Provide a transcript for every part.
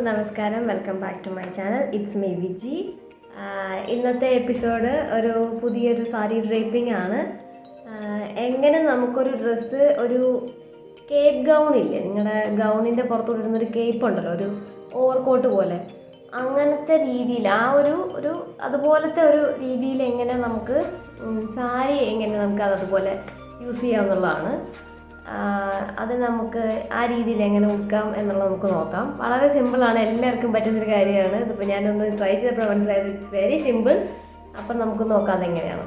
നമസ്കാരം, welcome back to my channel. It's me Viji. ഇന്നത്തെ episode ഒരു പുതിയൊരു സാരി ഡ്രേപ്പിംഗ് ആണ്. എങ്ങനെ നമുക്കൊരു ഡ്രസ്സ്, ഒരു കേപ്പ് ഗൗൺ ഇല്ലേ, നിങ്ങളുടെ ഗൗണിൻ്റെ പുറത്തോട്ട് ഇടുന്നൊരു കേപ്പ് ഉണ്ടല്ലോ, ഒരു ഓവർകോട്ട് പോലെ, അങ്ങനത്തെ രീതിയിൽ ഒരു അതുപോലത്തെ ഒരു രീതിയിൽ എങ്ങനെ നമുക്ക് സാരി എങ്ങനെ നമുക്ക് അതുപോലെ യൂസ് ചെയ്യാമെന്നുള്ളതാണ്. അത് നമുക്ക് ആ രീതിയിൽ എങ്ങനെ ഉടുക്കാം എന്നുള്ളത് നമുക്ക് നോക്കാം. വളരെ സിമ്പിളാണ്, എല്ലാവർക്കും പറ്റുന്നൊരു കാര്യമാണ്. ഇതിപ്പോൾ ഞാനൊന്ന് ട്രൈ ചെയ്തപ്പോൾ മനസ്സിലായത് ഇറ്റ്സ് വെരി സിമ്പിൾ. അപ്പം നമുക്ക് നോക്കാം അതെങ്ങനെയാണ്.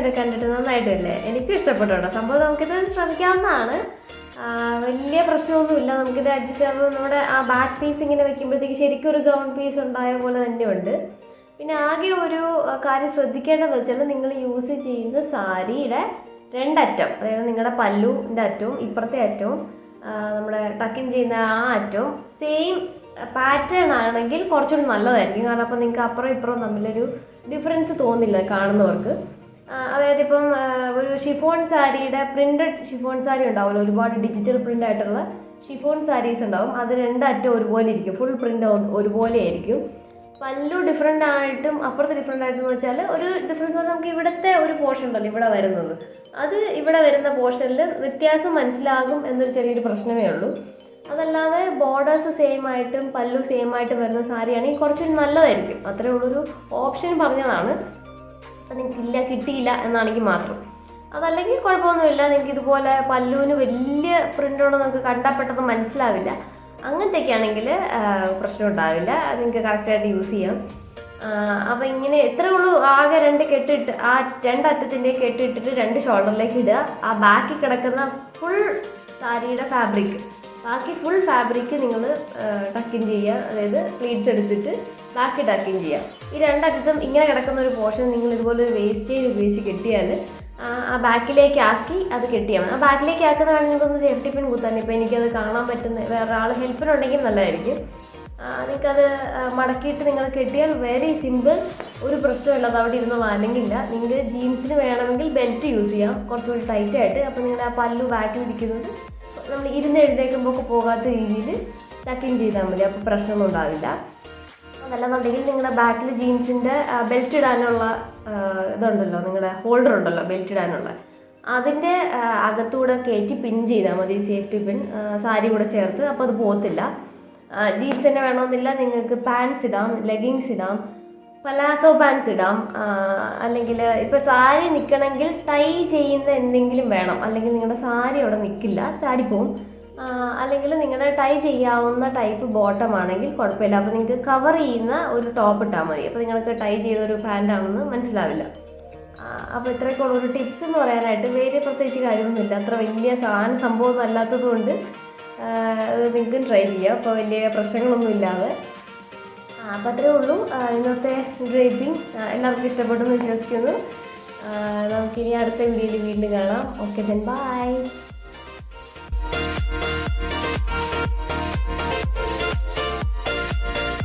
ഒക്കെ കണ്ടിട്ട് നന്നായിട്ടില്ലേ? എനിക്കും ഇഷ്ടപ്പെട്ടു കേട്ടോ. സംഭവം നമുക്കിത് ശ്രമിക്കാവുന്നതാണ്, വലിയ പ്രശ്നമൊന്നുമില്ല. നമുക്കിത് അഡ്ജസ്റ്റ് ആകുമ്പോൾ നമ്മുടെ ആ ബാക്ക് പീസ് ഇങ്ങനെ വെക്കുമ്പോഴത്തേക്ക് ശരിക്കും ഒരു ഗൗൺ പീസ് ഉണ്ടായ പോലെ തന്നെയുണ്ട്. പിന്നെ ആകെ ഒരു കാര്യം ശ്രദ്ധിക്കേണ്ടതെന്ന് വെച്ചാൽ നിങ്ങൾ യൂസ് ചെയ്യുന്ന സാരിയുടെ രണ്ടറ്റം, അതായത് നിങ്ങളുടെ പല്ലുവിൻ്റെ അറ്റവും ഇപ്പുറത്തെ അറ്റവും നമ്മുടെ ടക്കിൻ ചെയ്യുന്ന ആ അറ്റവും സെയിം പാറ്റേൺ ആണെങ്കിൽ കുറച്ചുകൂടി നല്ലതായിരിക്കും. കാരണം അപ്പോൾ നിങ്ങൾക്ക് അപ്പുറം ഇപ്പുറം തമ്മിലൊരു ഡിഫറൻസ് തോന്നില്ല കാണുന്നവർക്ക്. അതായത് ഇപ്പം ഒരു ഷിഫോൺ സാരിയുടെ പ്രിൻറ്റഡ് ഷിഫോൺ സാരി ഉണ്ടാവുമല്ലോ, ഒരുപാട് ഡിജിറ്റൽ പ്രിൻ്റ് ആയിട്ടുള്ള ഷിഫോൺ സാരീസ് ഉണ്ടാവും. അത് രണ്ടറ്റം ഒരുപോലെ ഇരിക്കും, ഫുൾ പ്രിൻ്റ് ഒരുപോലെ ആയിരിക്കും. പല്ലു ഡിഫറെൻ്റ് ആയിട്ടും അപ്പുറത്ത് ഡിഫറെൻ്റ് ആയിട്ടെന്ന് വെച്ചാൽ ഒരു ഡിഫറൻസ് പറഞ്ഞാൽ നമുക്ക് ഇവിടുത്തെ ഒരു പോർഷൻ ഉണ്ടല്ലോ ഇവിടെ വരുന്നത്, അത് ഇവിടെ വരുന്ന പോർഷനിൽ വ്യത്യാസം മനസ്സിലാകും എന്നൊരു ചെറിയൊരു പ്രശ്നമേ ഉള്ളൂ. അതല്ലാതെ ബോർഡേഴ്സ് സെയിം ആയിട്ടും പല്ലു സെയിം ആയിട്ടും വരുന്ന സാരിയാണെങ്കിൽ കുറച്ചുകൂടി നല്ലതായിരിക്കും. അത്രേ ഉള്ളൊരു ഓപ്ഷൻ പറഞ്ഞതാണ്. അപ്പം നിങ്ങൾക്ക് കിട്ടിയില്ല എന്നാണെങ്കിൽ മാത്രം. അതല്ലെങ്കിൽ കുഴപ്പമൊന്നുമില്ല, നിങ്ങൾക്ക് ഇതുപോലെ പല്ലുവിന് വലിയ പ്രിൻ്റുണ്ടോ നിങ്ങൾക്ക് കണ്ടാൽ പെട്ടെന്ന് മനസ്സിലാവില്ല. അങ്ങനത്തെയൊക്കെ ആണെങ്കിൽ പ്രശ്നം ഉണ്ടാവില്ല, നിങ്ങൾക്ക് കറക്റ്റായിട്ട് യൂസ് ചെയ്യാം. അപ്പോൾ ഇങ്ങനെ എത്രയേ ഉള്ളൂ, ആകെ 2 കെട്ടിട്ട് ആ രണ്ടറ്റത്തിൻ്റെ കെട്ടിട്ടിട്ട് 2 ഷോൾഡറിലേക്ക് ഇടുക. ആ ബാക്കി കിടക്കുന്ന ഫുൾ സാരിയുടെ ഫാബ്രിക്, ബാക്കി ഫുൾ ഫാബ്രിക് നിങ്ങൾ ടക്കിൻ ചെയ്യുക. അതായത് പ്ലീറ്റ്സ് എടുത്തിട്ട് ബാക്കി ടക്കിൻ ചെയ്യുക. ഈ രണ്ടറ്റത്തും ഇങ്ങനെ കിടക്കുന്ന ഒരു പോർഷൻ നിങ്ങൾ ഇതുപോലെ ഒരു വേസ്റ്റേജ് ഉപയോഗിച്ച് കെട്ടിയാൽ ആ ബാക്കിലേക്ക് ആക്കി അത് കെട്ടിയാൽ മതി. ആ ബാക്കിലേക്ക് ആക്കുന്ന വേണമെങ്കിൽ സേഫ്റ്റി പിൻ കുത്താൻ. ഇപ്പോൾ എനിക്കത് കാണാൻ പറ്റുന്ന വേറെ ആൾ ഹെൽപ്പിനുണ്ടെങ്കിൽ നല്ലതായിരിക്കും. നിങ്ങൾക്കത് മടക്കിയിട്ട് നിങ്ങൾ കെട്ടിയാൽ വെരി സിമ്പിൾ, ഒരു പ്രശ്നമില്ല, അത് അവിടെ ഇരുന്നുള്ള അനങ്ങില്ല. നിങ്ങൾക്ക് ജീൻസിന് വേണമെങ്കിൽ ബെൽറ്റ് യൂസ് ചെയ്യാം കുറച്ചുകൂടി ടൈറ്റായിട്ട്. അപ്പോൾ നിങ്ങളുടെ ആ പല്ലു ബാക്കിൽ ഇരിക്കുന്നത് നമ്മൾ ഇരുന്ന് എഴുന്നേൽക്കുമ്പോൾ പോകാത്ത രീതിയിൽ ടക്കിൻ ചെയ്താൽ മതി, അപ്പോൾ പ്രശ്നമൊന്നും ഉണ്ടാവില്ല. അതല്ലെന്നുണ്ടെങ്കിൽ നിങ്ങളുടെ ബാക്കിൽ ജീൻസിൻ്റെ ബെൽറ്റ് ഇടാനുള്ള ഇതുണ്ടല്ലോ, നിങ്ങളുടെ ഹോൾഡർ ഉണ്ടല്ലോ ബെൽറ്റ് ഇടാനുള്ള, അതിൻ്റെ അകത്തൂടെ കയറ്റി പിൻ ചെയ്താൽ മതി, സേഫ്റ്റി പിൻ സാരി കൂടെ ചേർത്ത്. അപ്പോൾ അത് പോകത്തില്ല. ജീൻസ് തന്നെ വേണമെന്നില്ല, നിങ്ങൾക്ക് പാൻസ് ഇടാം, ലെഗിങ്സ് ഇടാം, പലാസോ പാൻസ് ഇടാം. അല്ലെങ്കിൽ ഇപ്പോൾ സാരി നിൽക്കണമെങ്കിൽ ടൈ ചെയ്യുന്ന എന്തെങ്കിലും വേണം, അല്ലെങ്കിൽ നിങ്ങളുടെ സാരി അവിടെ നിൽക്കില്ല, ചാടിപ്പോവും. അല്ലെങ്കിൽ നിങ്ങളുടെ ടൈ ചെയ്യാവുന്ന ടൈപ്പ് ബോട്ടം ആണെങ്കിൽ കുഴപ്പമില്ല. അപ്പോൾ നിങ്ങൾക്ക് കവർ ചെയ്യുന്ന ഒരു ടോപ്പ് ഇട്ടാൽ മതി, അപ്പോൾ നിങ്ങൾക്ക് ടൈ ചെയ്തൊരു പാൻറ്റാണെന്ന് മനസ്സിലാവില്ല. അപ്പോൾ ഇത്രയൊക്കെ ഉള്ളൊരു ടിപ്സ് എന്ന് പറയാനായിട്ട് വേറെ പ്രത്യേകിച്ച് കാര്യമൊന്നുമില്ല. അത്ര വലിയ സംഭവമൊന്നും അല്ലാത്തത് കൊണ്ട് നിങ്ങൾക്കും ട്രൈ ചെയ്യാം, അപ്പോൾ വലിയ പ്രശ്നങ്ങളൊന്നും ഇല്ലാതെ. അപ്പോൾ അത്രേ ഉള്ളൂ ഇന്നത്തെ ഡ്രേപ്പിംഗ്. എല്ലാവർക്കും ഇഷ്ടപ്പെട്ടെന്ന് വിശ്വസിക്കുന്നു. നമുക്കിനി അടുത്ത വീഡിയോയിൽ വീണ്ടും കാണാം. Okay then bye.